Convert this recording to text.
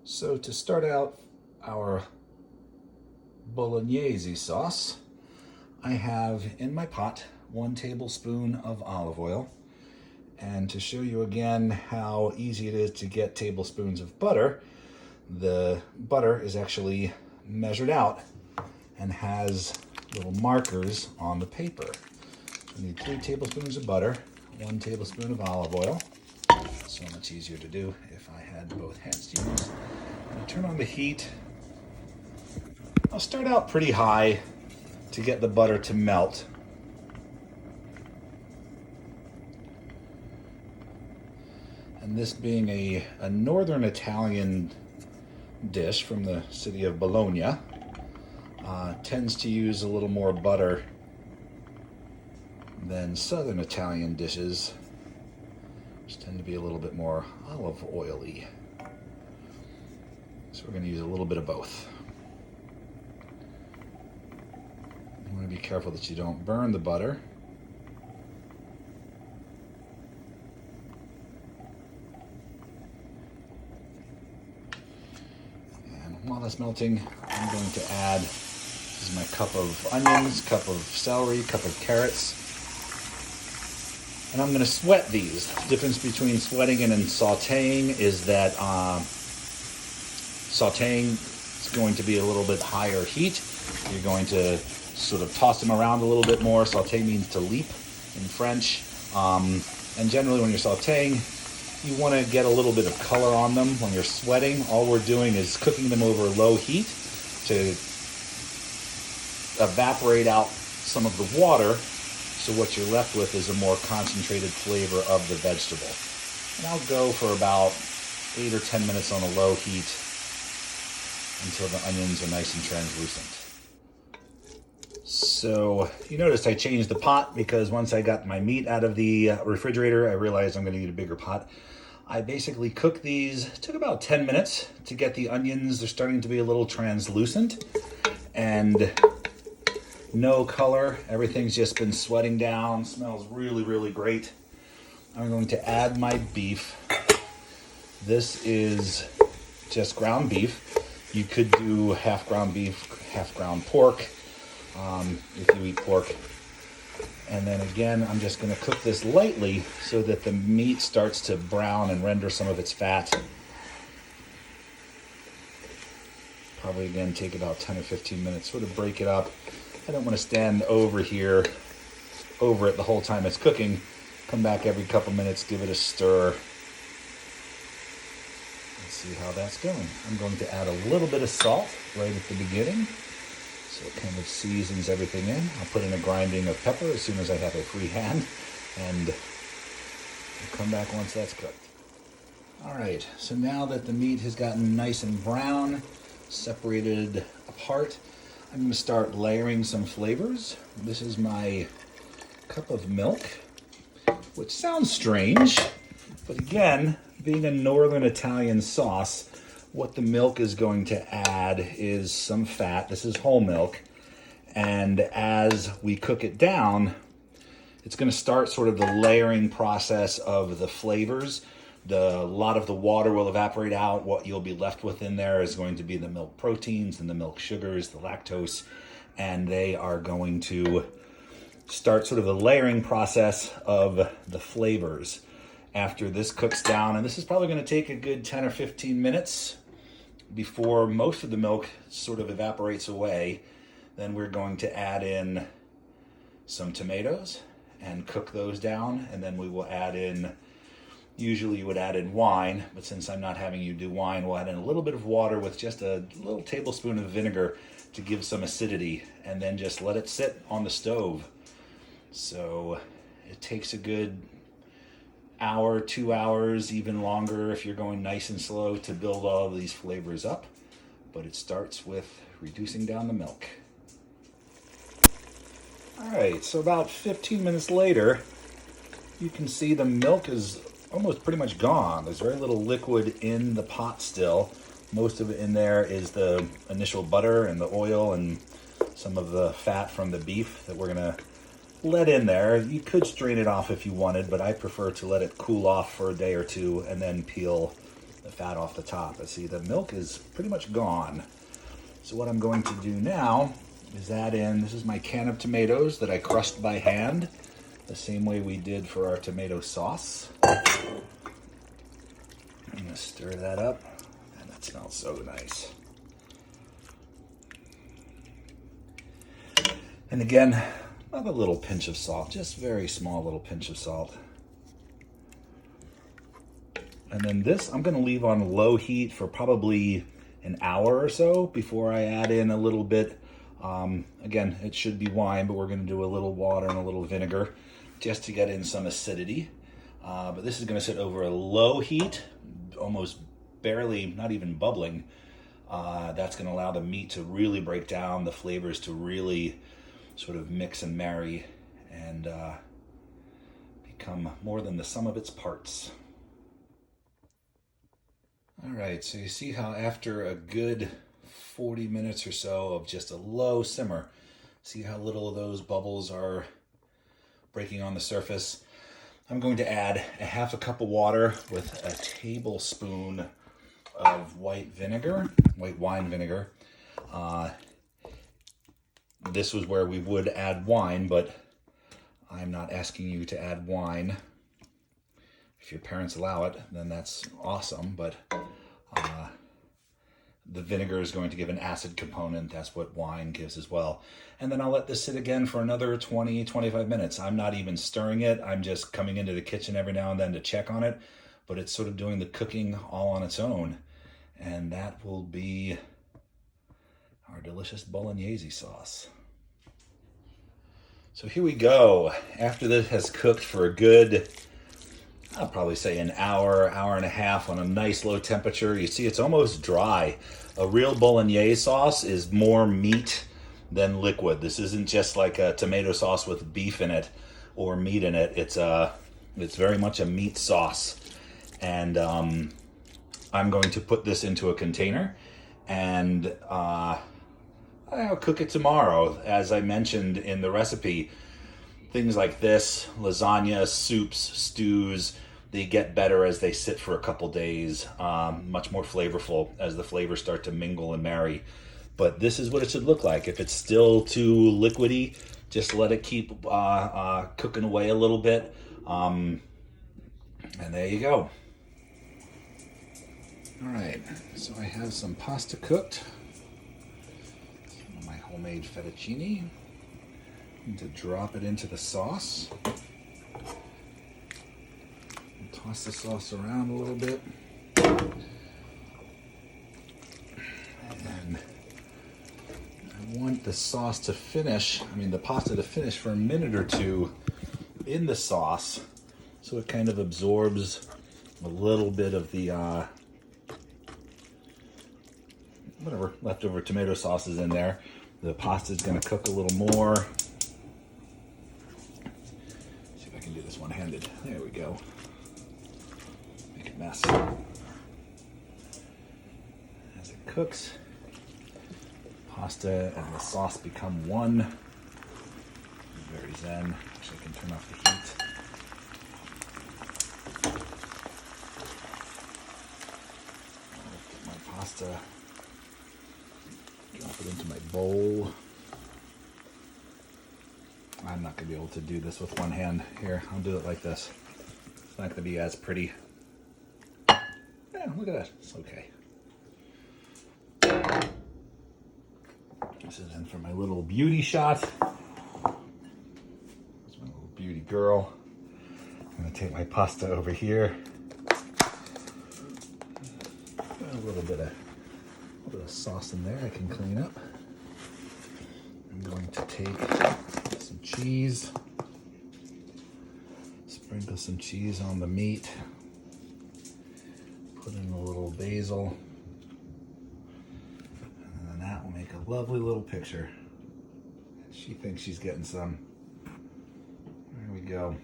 So to start out our Bolognese sauce, I have in my pot 1 tablespoon of olive oil. And to show you again how easy it is to get tablespoons of butter, the butter is actually measured out and has little markers on the paper. So I need 3 tablespoons of butter, 1 tablespoon of olive oil. So much easier to do if I had both hands to use. I turn on the heat. I'll start out pretty high to get the butter to melt. And this being a northern Italian dish from the city of Bologna, tends to use a little more butter than southern Italian dishes, which tend to be a little bit more olive oily. So we're going to use a little bit of both. You want to be careful that you don't burn the butter. And while that's melting, I'm going to add, this is my cup of onions, cup of celery, cup of carrots. And I'm going to sweat these. The difference between sweating and sauteing is that sauteing is going to be a little bit higher heat. You're going to sort of toss them around a little bit more. Sauté means to leap in French. And generally when you're sauteing, you want to get a little bit of color on them. When you're sweating, all we're doing is cooking them over low heat to evaporate out some of the water. So what you're left with is a more concentrated flavor of the vegetable. And I'll go for about 8 or 10 minutes on a low heat until the onions are nice and translucent. So you noticed I changed the pot because once I got my meat out of the refrigerator, I realized I'm going to need a bigger pot. I basically cooked these, it took about 10 minutes to get the onions. They're starting to be a little translucent and no color. Everything's just been sweating down. Smells really, really great. I'm going to add my beef. This is just ground beef. You could do half ground beef, half ground pork, if you eat pork. And then again, I'm just going to cook this lightly so that the meat starts to brown and render some of its fat. Probably again take about 10 or 15 minutes, sort of break it up. I don't want to stand over it the whole time it's cooking. Come back every couple minutes, give it a stir. Let's see how that's going. I'm going to add a little bit of salt right at the beginning, so it kind of seasons everything in. I'll put in a grinding of pepper as soon as I have a free hand, and I'll come back once that's cooked. All right, so now that the meat has gotten nice and brown, separated apart, I'm going to start layering some flavors. This is my cup of milk, which sounds strange, but again, being a northern Italian sauce, what the milk is going to add is some fat. This is whole milk, and as we cook it down, it's going to start sort of the layering process of the flavors. A lot of the water will evaporate out. What you'll be left with in there is going to be the milk proteins and the milk sugars, the lactose, and they are going to start sort of the layering process of the flavors. After this cooks down, and this is probably going to take a good 10 or 15 minutes before most of the milk sort of evaporates away, then we're going to add in some tomatoes and cook those down, and then we will add in, usually you would add in wine, but since I'm not having you do wine, we'll add in a little bit of water with just a little tablespoon of vinegar to give some acidity, and then just let it sit on the stove. So it takes a good hour, 2 hours, even longer if you're going nice and slow to build all of these flavors up. But it starts with reducing down the milk. All right, so about 15 minutes later, you can see the milk is almost pretty much gone. There's very little liquid in the pot still. Most of it in there is the initial butter and the oil and some of the fat from the beef that we're gonna let in there. You could strain it off if you wanted, but I prefer to let it cool off for a day or two and then peel the fat off the top. But see, the milk is pretty much gone. So what I'm going to do now is add in, this is my can of tomatoes that I crushed by hand, the same way we did for our tomato sauce. I'm gonna stir that up, and that smells so nice. And again, another little pinch of salt, just very small little pinch of salt. And then this, I'm gonna leave on low heat for probably an hour or so before I add in a little bit. Again, it should be wine, but we're gonna do a little water and a little vinegar just to get in some acidity. But this is gonna sit over a low heat, almost barely, not even bubbling. That's gonna allow the meat to really break down, the flavors to really sort of mix and marry and become more than the sum of its parts. All right, so you see how after a good 40 minutes or so of just a low simmer, see how little of those bubbles are breaking on the surface? I'm going to add a half a cup of water with a tablespoon of white wine vinegar. This was where we would add wine, but I'm not asking you to add wine. If your parents allow it, then that's awesome, but the vinegar is going to give an acid component. That's what wine gives as well. And then I'll let this sit again for another 20, 25 minutes. I'm not even stirring it. I'm just coming into the kitchen every now and then to check on it, but it's sort of doing the cooking all on its own. And that will be our delicious Bolognese sauce. So here we go. After this has cooked for a good, I'll probably say an hour, hour and a half on a nice low temperature. You see, it's almost dry. A real Bolognese sauce is more meat than liquid. This isn't just like a tomato sauce with beef in it or meat in it. It's very much a meat sauce. And I'm going to put this into a container and I'll cook it tomorrow. As I mentioned in the recipe, things like this, lasagna, soups, stews, they get better as they sit for a couple days, much more flavorful as the flavors start to mingle and marry. But this is what it should look like. If it's still too liquidy, just let it keep cooking away a little bit. And there you go. All right, so I have some pasta cooked. Some of my homemade fettuccine. And to drop it into the sauce. And toss the sauce around a little bit. And I want the sauce to finish, the pasta to finish for a minute or two in the sauce so it kind of absorbs a little bit of the whatever leftover tomato sauce is in there. The pasta is going to cook a little more. See if I can do this one-handed. There we go. Make a mess. As it cooks, pasta and the sauce become one. Very zen. Actually, I can turn off the heat. I'll get my pasta. Drop it into my bowl. I'm not going to be able to do this with one hand. Here, I'll do it like this. It's not going to be as pretty. Yeah, look at that. It's okay. This is in for my little beauty shot. That's my little beauty girl. I'm going to take my pasta over here. A little bit of sauce in there I can clean up. I'm going to take some cheese, sprinkle some cheese on the meat, put in a little basil, and then that will make a lovely little picture. She thinks she's getting some. There we go.